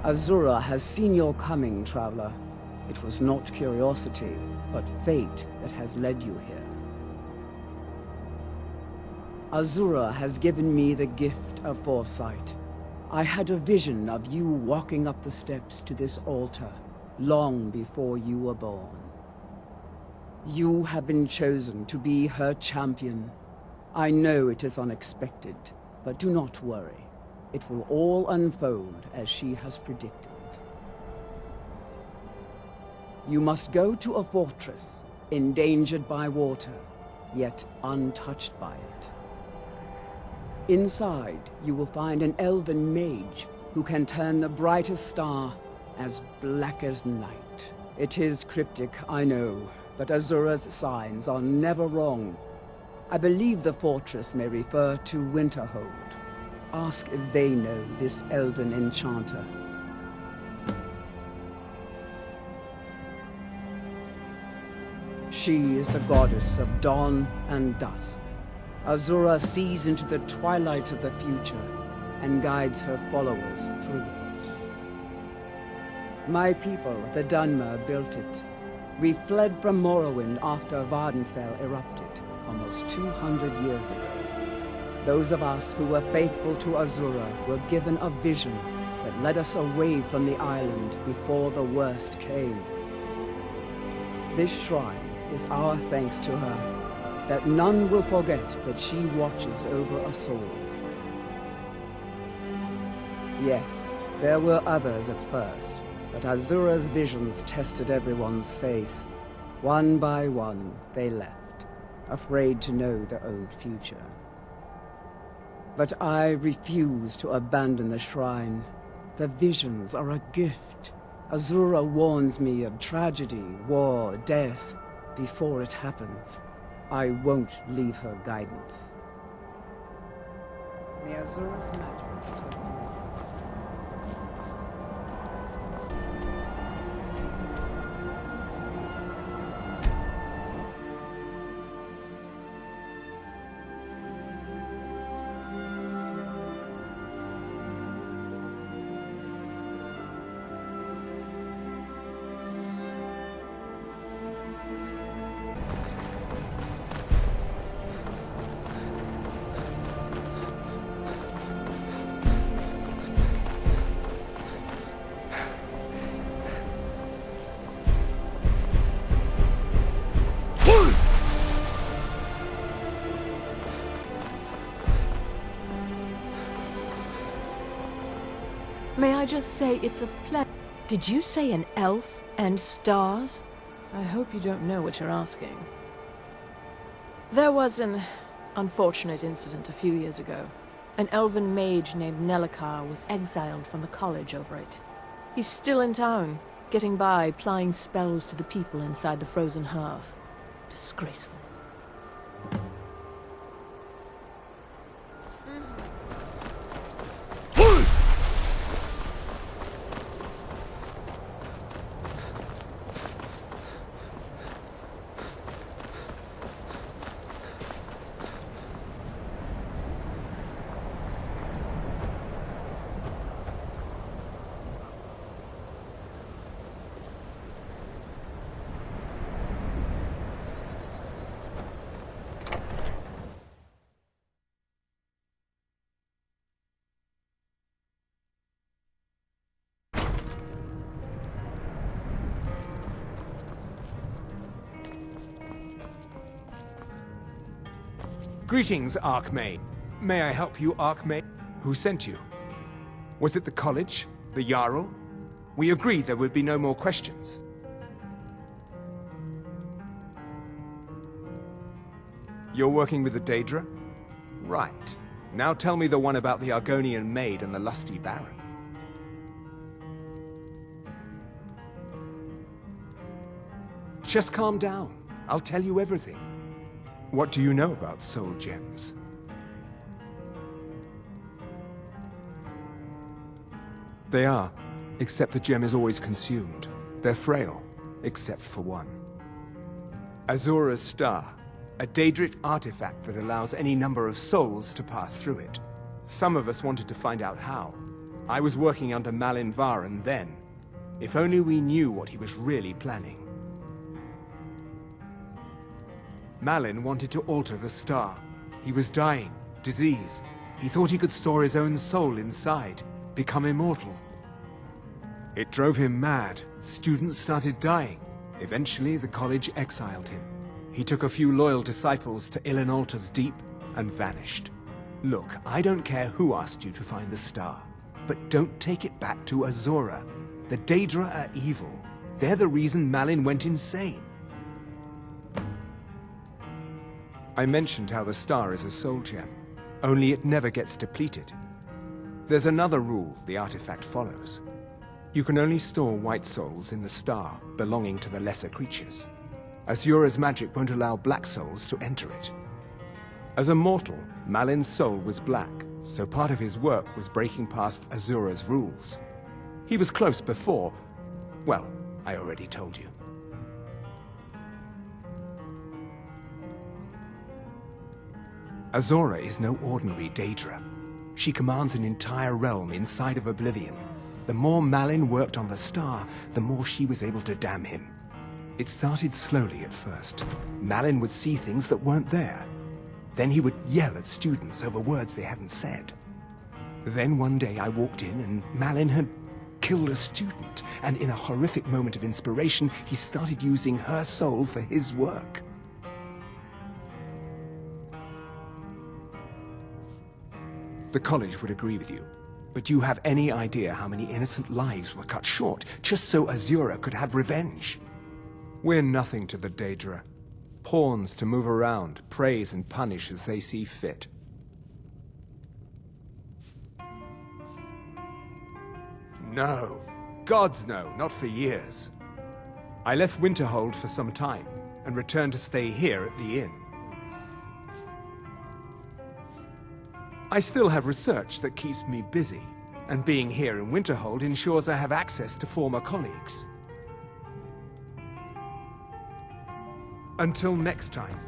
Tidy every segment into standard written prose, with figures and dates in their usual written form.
Azura has seen your coming, traveler. It was not curiosity, but fate that has led you here. Azura has given me the gift of foresight. I had a vision of you walking up the steps to this altar, long before you were born. You have been chosen to be her champion. I know it is unexpected, but do not worry. It will all unfold as she has predicted. You must go to a fortress, endangered by water, yet untouched by it. Inside, you will find an elven mage who can turn the brightest star as black as night. It is cryptic, I know, but Azura's signs are never wrong. I believe the fortress may refer to Winterhold. Ask if they know this elven enchanter. She is the goddess of dawn and dusk. Azura sees into the twilight of the future and guides her followers through it. My people, the Dunmer, built it. We fled from Morrowind after Vardenfell erupted, almost 200 years ago. Those of us who were faithful to Azura were given a vision that led us away from the island before the worst came. This shrine is our thanks to her, that none will forget that she watches over us all. Yes, there were others at first, but Azura's visions tested everyone's faith. One by one, they left, afraid to know their own future. But I refuse to abandon the shrine. The visions are a gift. Azura warns me of tragedy, war, death, before it happens. I won't leave her guidance. May Azura's magic protect me. May I just say it's a pleasure. Did you say an elf and stars? I hope you don't know what you're asking. There was an unfortunate incident a few years ago. An elven mage named Nelacar was exiled from the college over it. He's still in town, getting by, applying spells to the people inside the frozen hearth. Disgraceful. Greetings, Archmage. May I help you, Archmage? Who sent you? Was it the college? The Jarl? We agreed there would be no more questions. You're working with the Daedra? Right. Now tell me the one about the Argonian maid and the lusty baron. Just calm down. I'll tell you everything. What do you know about soul gems? They are, except the gem is always consumed. They're frail, except for one. Azura's Star, a Daedric artifact that allows any number of souls to pass through it. Some of us wanted to find out how. I was working under Malin Varen then. If only we knew what he was really planning. Malin wanted to alter the star. He was dying, disease. He thought he could store his own soul inside, become immortal. It drove him mad. Students started dying. Eventually, the college exiled him. He took a few loyal disciples to Ilinalta's Deep and vanished. Look, I don't care who asked you to find the star, but don't take it back to Azura. The Daedra are evil. They're the reason Malin went insane. I mentioned how the star is a soul gem, only it never gets depleted. There's another rule the artifact follows. You can only store white souls in the star belonging to the lesser creatures. Azura's magic won't allow black souls to enter it. As a mortal, Malin's soul was black, so part of his work was breaking past Azura's rules. He was close before. Well, I already told you. Azura is no ordinary Daedra. She commands an entire realm inside of Oblivion. The more Malin worked on the star, the more she was able to damn him. It started slowly at first. Malin would see things that weren't there. Then he would yell at students over words they hadn't said. Then one day I walked in and Malin had killed a student, and in a horrific moment of inspiration, he started using her soul for his work. The college would agree with you, but do you have any idea how many innocent lives were cut short just so Azura could have revenge? We're nothing to the Daedra. Pawns to move around, praise and punish as they see fit. No. Gods no, not for years. I left Winterhold for some time, and returned to stay here at the inn. I still have research that keeps me busy, and being here in Winterhold ensures I have access to former colleagues. Until next time.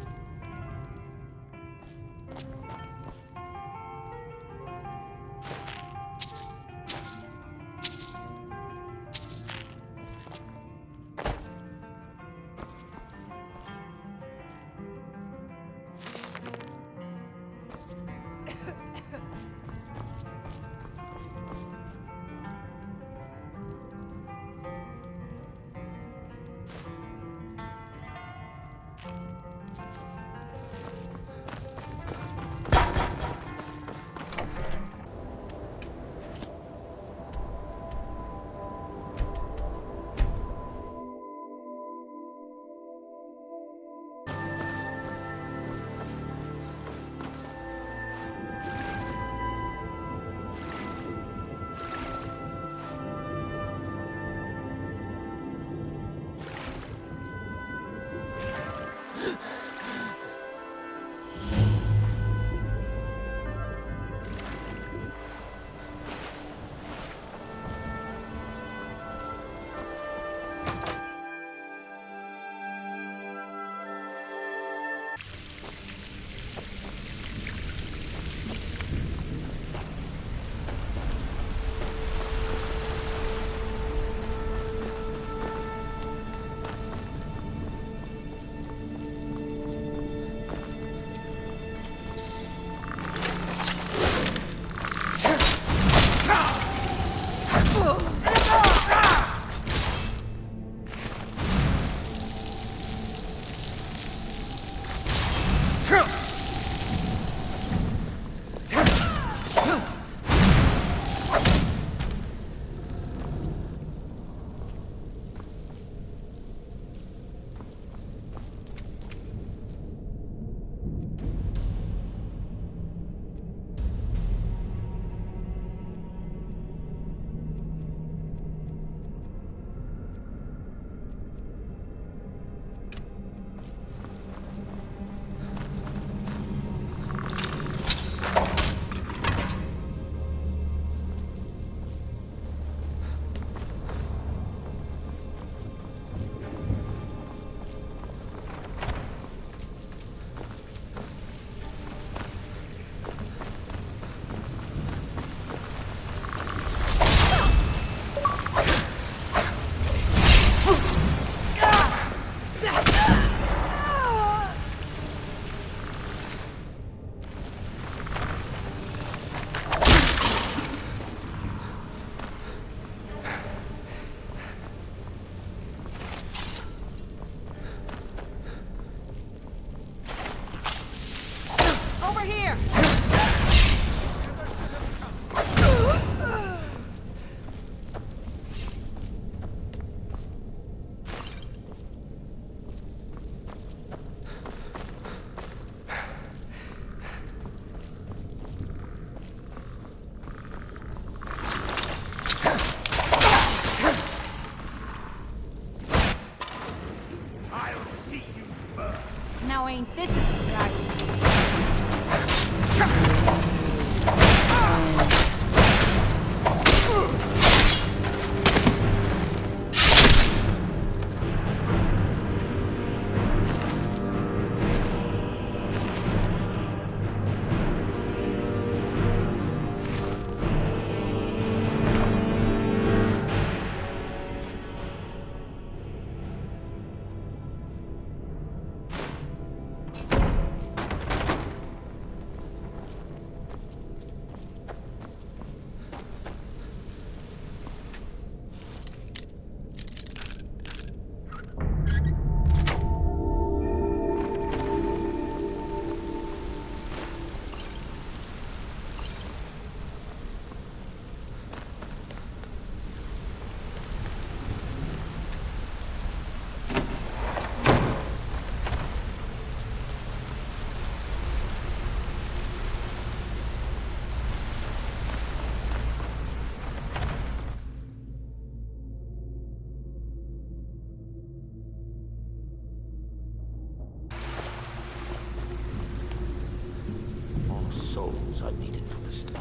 best.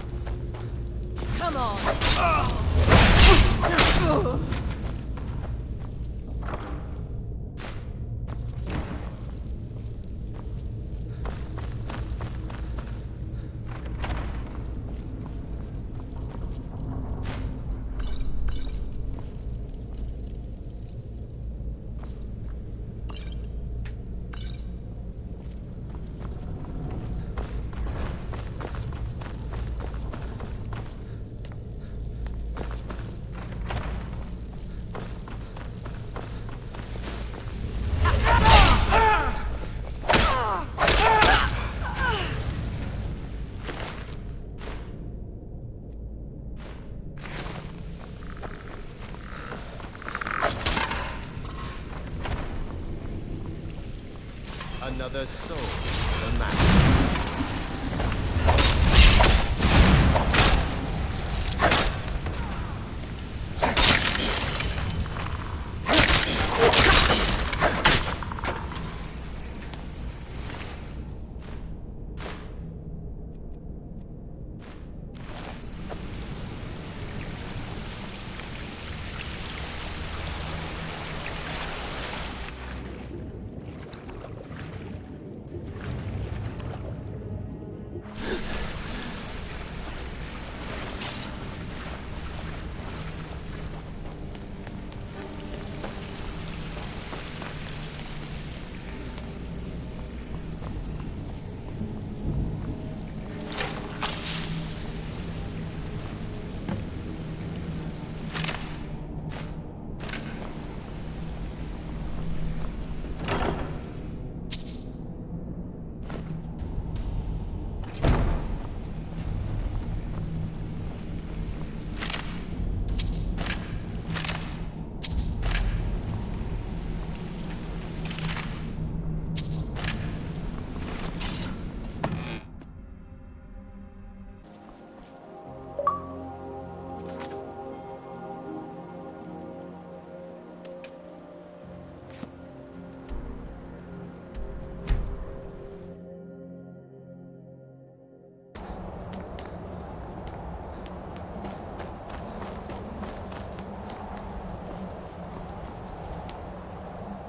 Come on! Another soul for the map.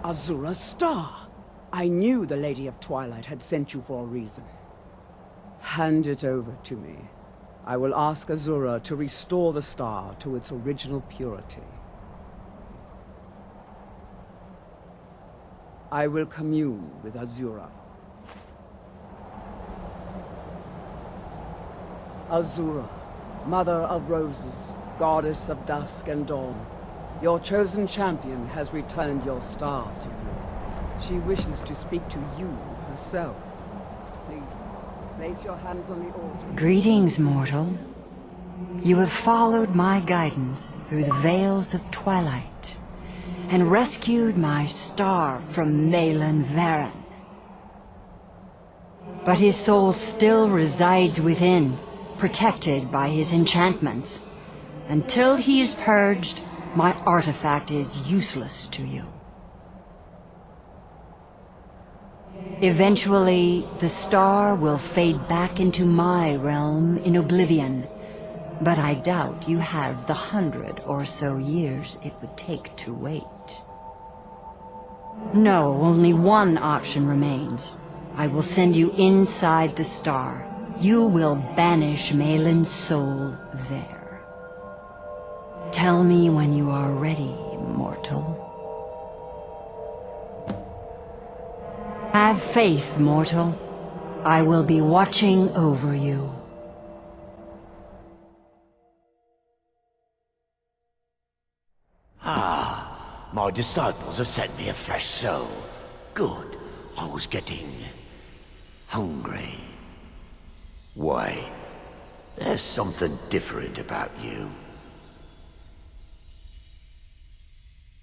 Azura's star! I knew the Lady of Twilight had sent you for a reason. Hand it over to me. I will ask Azura to restore the star to its original purity. I will commune with Azura. Azura, Mother of Roses, Goddess of Dusk and Dawn, your chosen champion has returned your star to you. She wishes to speak to you herself. Please, place your hands on the altar. Greetings, mortal. You have followed my guidance through the veils of twilight and rescued my star from Malyn Varen. But his soul still resides within, protected by his enchantments. Until he is purged, my artifact is useless to you. Eventually, the star will fade back into my realm in oblivion, but I doubt you have the 100 or so years it would take to wait. No, only one option remains. I will send you inside the star. You will banish Malyn's soul there. Tell me when you are ready, mortal. Have faith, mortal. I will be watching over you. Ah, my disciples have sent me a fresh soul. Good. I was getting hungry. Wait, there's something different about you.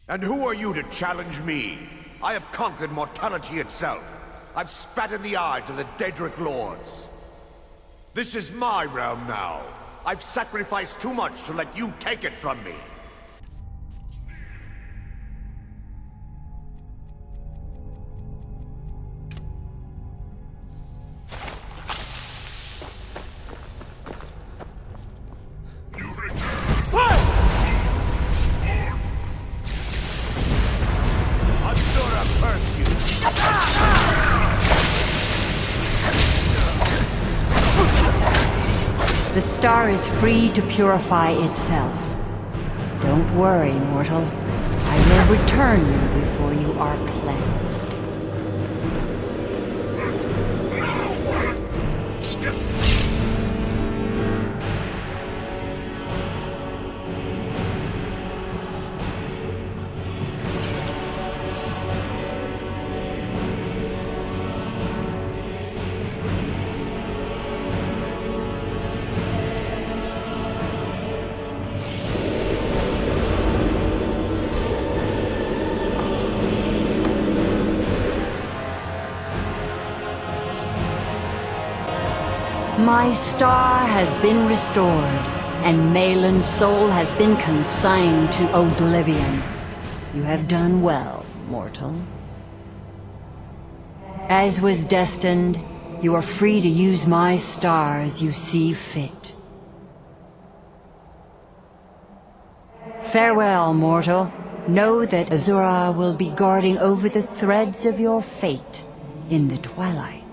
And who are you to challenge me? I have conquered mortality itself. I've spat in the eyes of the Daedric Lords. This is my realm now. I've sacrificed too much to let you take it from me. star is free to purify itself. Don't worry, mortal. I will return you before you are cleansed. My star has been restored, and Malin's soul has been consigned to oblivion. You have done well, mortal. As was destined, you are free to use my star as you see fit. Farewell, mortal. Know that Azura will be guarding over the threads of your fate in the twilight.